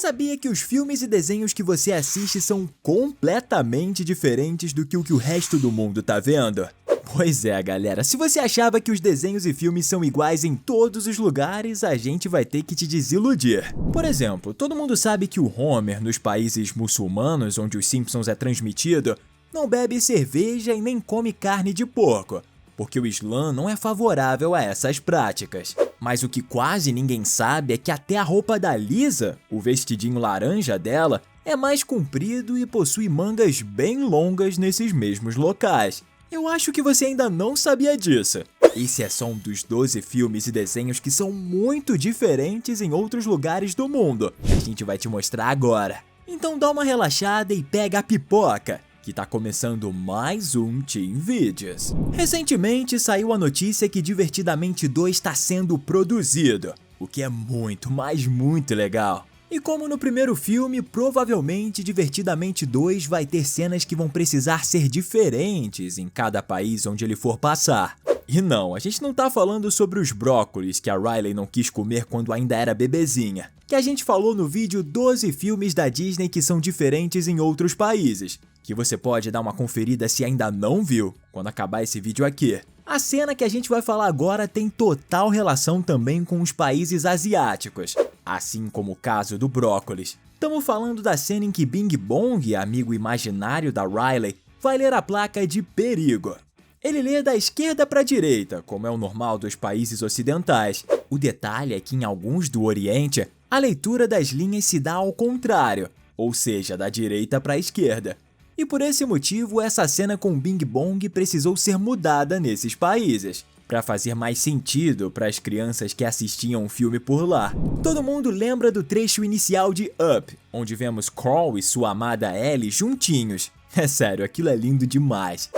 sabia que os filmes e desenhos que você assiste são completamente diferentes do que o resto do mundo tá vendo? Pois é, galera, se você achava que os desenhos e filmes são iguais em todos os lugares, a gente vai ter que te desiludir. Por exemplo, todo mundo sabe que o Homer, nos países muçulmanos onde os Simpsons é transmitido, não bebe cerveja e nem come carne de porco, porque o Islã não é favorável a essas práticas. Mas o que quase ninguém sabe é que até a roupa da Lisa, o vestidinho laranja dela, é mais comprido e possui mangas bem longas nesses mesmos locais. Eu acho que você ainda não sabia disso. Esse é só um dos 12 filmes e desenhos que são muito diferentes em outros lugares do mundo, que a gente vai te mostrar agora. Então dá uma relaxada e pega a pipoca, que tá começando mais um Team Videos. Recentemente saiu a notícia que Divertidamente 2 está sendo produzido, o que é muito, mas muito legal. E como no primeiro filme, provavelmente Divertidamente 2 vai ter cenas que vão precisar ser diferentes em cada país onde ele for passar. E não, a gente não tá falando sobre os brócolis que a Riley não quis comer quando ainda era bebezinha, que a gente falou no vídeo 12 filmes da Disney que são diferentes em outros países, que você pode dar uma conferida se ainda não viu, quando acabar esse vídeo aqui. A cena que a gente vai falar agora tem total relação também com os países asiáticos, assim como o caso do brócolis. Estamos falando da cena em que Bing Bong, amigo imaginário da Riley, vai ler a placa de perigo. Ele lê da esquerda para a direita, como é o normal dos países ocidentais. O detalhe é que em alguns do Oriente, a leitura das linhas se dá ao contrário, ou seja, da direita para a esquerda. E por esse motivo, essa cena com Bing Bong precisou ser mudada nesses países, para fazer mais sentido para as crianças que assistiam o filme por lá. Todo mundo lembra do trecho inicial de Up, onde vemos Carl e sua amada Ellie juntinhos. É sério, aquilo é lindo demais.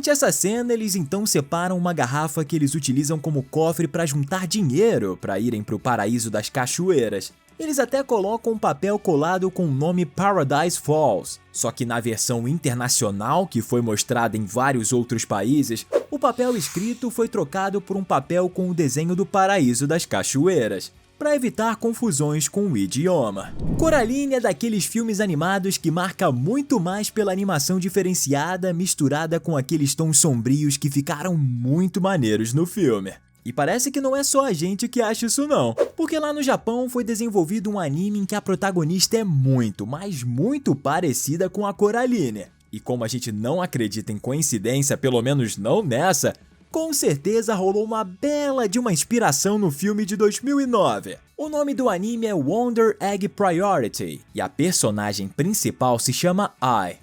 Durante essa cena, eles então separam uma garrafa que eles utilizam como cofre para juntar dinheiro para irem para o paraíso das cachoeiras. Eles até colocam um papel colado com o nome Paradise Falls, só que na versão internacional, que foi mostrada em vários outros países, o papel escrito foi trocado por um papel com o desenho do paraíso das cachoeiras, para evitar confusões com o idioma. Coraline é daqueles filmes animados que marca muito mais pela animação diferenciada misturada com aqueles tons sombrios que ficaram muito maneiros no filme. E parece que não é só a gente que acha isso não, porque lá no Japão foi desenvolvido um anime em que a protagonista é muito, mas muito parecida com a Coraline. E como a gente não acredita em coincidência, pelo menos não nessa, com certeza rolou uma bela de uma inspiração no filme de 2009. O nome do anime é Wonder Egg Priority e a personagem principal se chama Ai.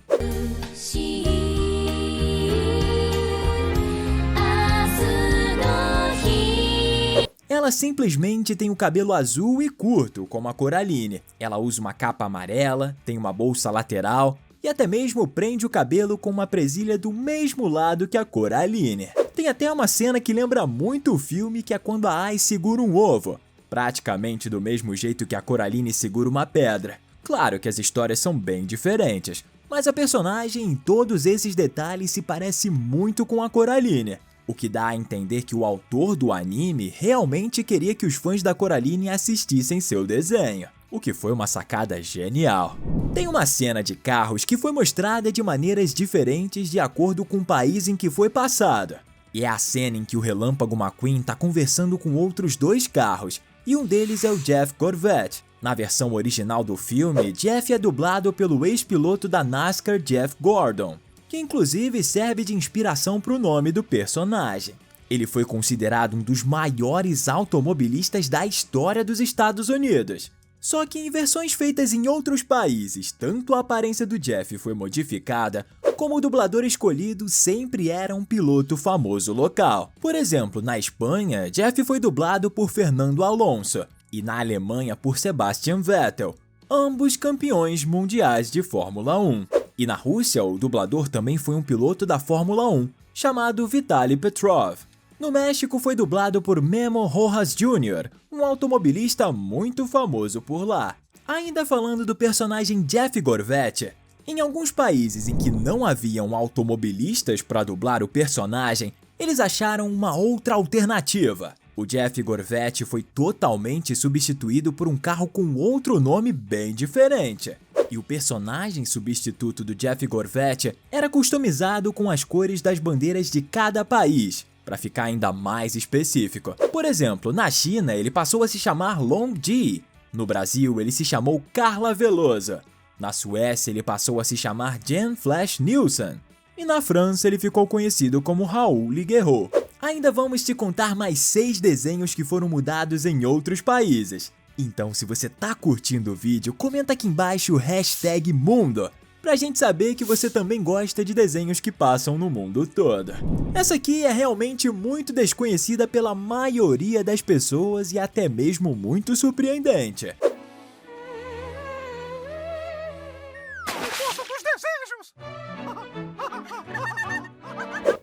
Ela simplesmente tem o cabelo azul e curto, como a Coraline. Ela usa uma capa amarela, tem uma bolsa lateral e até mesmo prende o cabelo com uma presilha do mesmo lado que a Coraline. Tem até uma cena que lembra muito o filme, que é quando a Ai segura um ovo, praticamente do mesmo jeito que a Coraline segura uma pedra. Claro que as histórias são bem diferentes, mas a personagem em todos esses detalhes se parece muito com a Coraline, o que dá a entender que o autor do anime realmente queria que os fãs da Coraline assistissem seu desenho, o que foi uma sacada genial. Tem uma cena de carros que foi mostrada de maneiras diferentes de acordo com o país em que foi passado. E é a cena em que o Relâmpago McQueen está conversando com outros dois carros, e um deles é o Jeff Gorvette. Na versão original do filme, Jeff é dublado pelo ex-piloto da NASCAR Jeff Gordon, que inclusive serve de inspiração para o nome do personagem. Ele foi considerado um dos maiores automobilistas da história dos Estados Unidos. Só que em versões feitas em outros países, tanto a aparência do Jeff foi modificada, como o dublador escolhido sempre era um piloto famoso local. Por exemplo, na Espanha, Jeff foi dublado por Fernando Alonso, e na Alemanha por Sebastian Vettel, ambos campeões mundiais de Fórmula 1. E na Rússia, o dublador também foi um piloto da Fórmula 1, chamado Vitaly Petrov. No México foi dublado por Memo Rojas Jr., um automobilista muito famoso por lá. Ainda falando do personagem Jeff Gorvette, em alguns países em que não haviam automobilistas para dublar o personagem, Eles acharam uma outra alternativa. O Jeff Gorvette foi totalmente substituído por um carro com outro nome bem diferente. E o personagem substituto do Jeff Gorvette era customizado com as cores das bandeiras de cada país, para ficar ainda mais específico. Por exemplo, na China ele passou a se chamar Long Ji, no Brasil ele se chamou Carla Veloso, na Suécia ele passou a se chamar Jen Flash Nielsen, e na França ele ficou conhecido como Raoul Liguerreau. Ainda vamos te contar mais 6 desenhos que foram mudados em outros países. Então, se você tá curtindo o vídeo, comenta aqui embaixo o hashtag Mundo, pra gente saber que você também gosta de desenhos que passam no mundo todo. Essa aqui é realmente muito desconhecida pela maioria das pessoas e até mesmo muito surpreendente.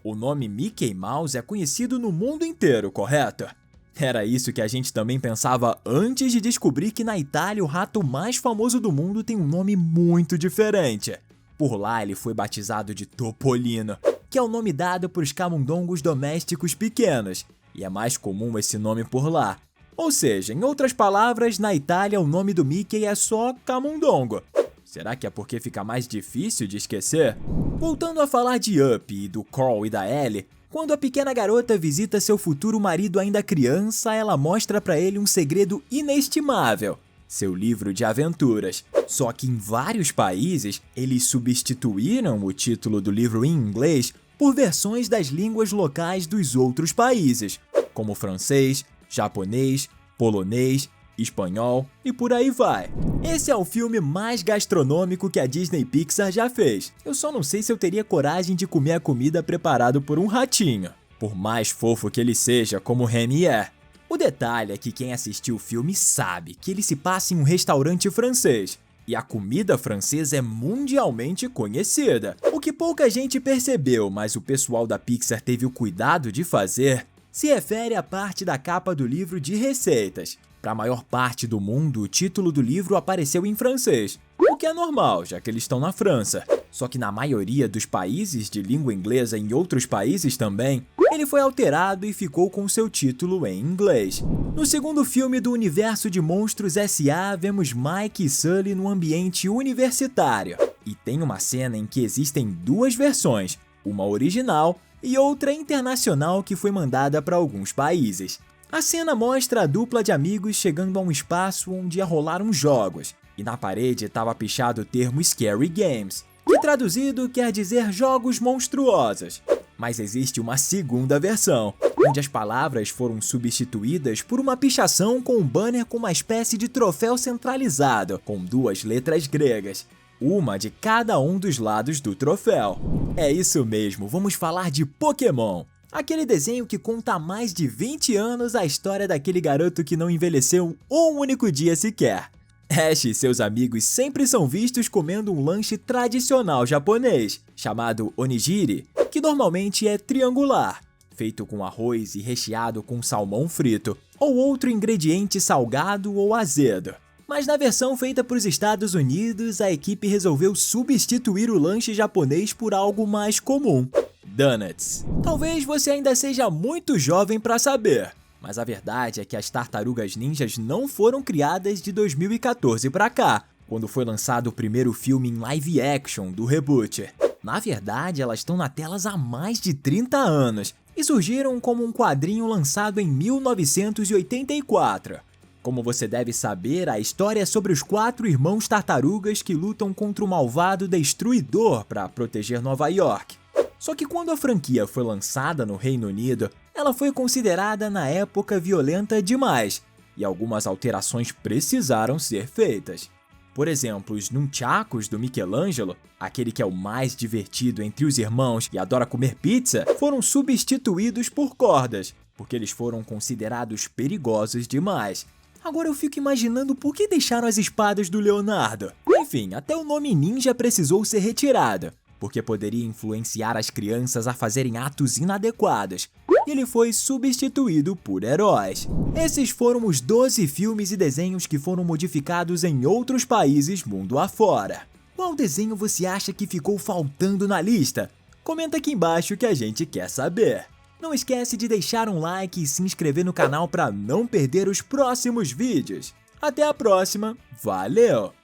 O nome Mickey Mouse é conhecido no mundo inteiro, correto? Era isso que a gente também pensava antes de descobrir que na Itália o rato mais famoso do mundo tem um nome muito diferente. Por lá ele foi batizado de Topolino, que é o nome dado para os camundongos domésticos pequenos, e é mais comum esse nome por lá. Ou seja, em outras palavras, na Itália o nome do Mickey é só camundongo. Será que é porque fica mais difícil de esquecer? Voltando a falar de Up e do Carl e da Ellie, quando a pequena garota visita seu futuro marido ainda criança, ela mostra para ele um segredo inestimável: seu livro de aventuras. Só que em vários países, eles substituíram o título do livro em inglês por versões das línguas locais dos outros países, como francês, japonês, polonês, espanhol e por aí vai. Esse é o filme mais gastronômico que a Disney Pixar já fez. Eu só não sei se eu teria coragem de comer a comida preparada por um ratinho, por mais fofo que ele seja, como Remy é. O detalhe é que quem assistiu o filme sabe que ele se passa em um restaurante francês, e a comida francesa é mundialmente conhecida. O que pouca gente percebeu, mas o pessoal da Pixar teve o cuidado de fazer, se refere à parte da capa do livro de receitas. Para a maior parte do mundo, o título do livro apareceu em francês, o que é normal, já que eles estão na França. Só que na maioria dos países de língua inglesa e em outros países também, ele foi alterado e ficou com seu título em inglês. No segundo filme do universo de Monstros S.A., vemos Mike e Sully no ambiente universitário. E tem uma cena em que existem 2 versões, uma original e outra internacional que foi mandada para alguns países. A cena mostra a dupla de amigos chegando a um espaço onde ia rolar uns jogos, e na parede estava pichado o termo Scary Games, que traduzido quer dizer jogos monstruosos. Mas existe uma segunda versão, onde as palavras foram substituídas por uma pichação com um banner com uma espécie de troféu centralizado, com 2 letras gregas, uma de cada um dos lados do troféu. É isso mesmo, vamos falar de Pokémon. Aquele desenho que conta há mais de 20 anos a história daquele garoto que não envelheceu um único dia sequer. Ash e seus amigos sempre são vistos comendo um lanche tradicional japonês, chamado onigiri, que normalmente é triangular, feito com arroz e recheado com salmão frito, ou outro ingrediente salgado ou azedo. Mas na versão feita para os Estados Unidos, a equipe resolveu substituir o lanche japonês por algo mais comum: donuts. Talvez você ainda seja muito jovem para saber, mas a verdade é que as Tartarugas Ninjas não foram criadas de 2014 para cá, quando foi lançado o primeiro filme em live action do reboot. Na verdade, elas estão na telas há mais de 30 anos e surgiram como um quadrinho lançado em 1984. Como você deve saber, a história é sobre os 4 irmãos tartarugas que lutam contra o malvado Destruidor para proteger Nova York. Só que quando a franquia foi lançada no Reino Unido, ela foi considerada na época violenta demais, e algumas alterações precisaram ser feitas. Por exemplo, os nunchakos do Michelangelo, aquele que é o mais divertido entre os irmãos e adora comer pizza, foram substituídos por cordas, porque eles foram considerados perigosos demais. Agora eu fico imaginando por que deixaram as espadas do Leonardo. Enfim, até o nome ninja precisou ser retirado, porque poderia influenciar as crianças a fazerem atos inadequados, e ele foi substituído por heróis. Esses foram os 12 filmes e desenhos que foram modificados em outros países mundo afora. Qual desenho você acha que ficou faltando na lista? Comenta aqui embaixo que a gente quer saber. Não esquece de deixar um like e se inscrever no canal para não perder os próximos vídeos. Até a próxima, valeu!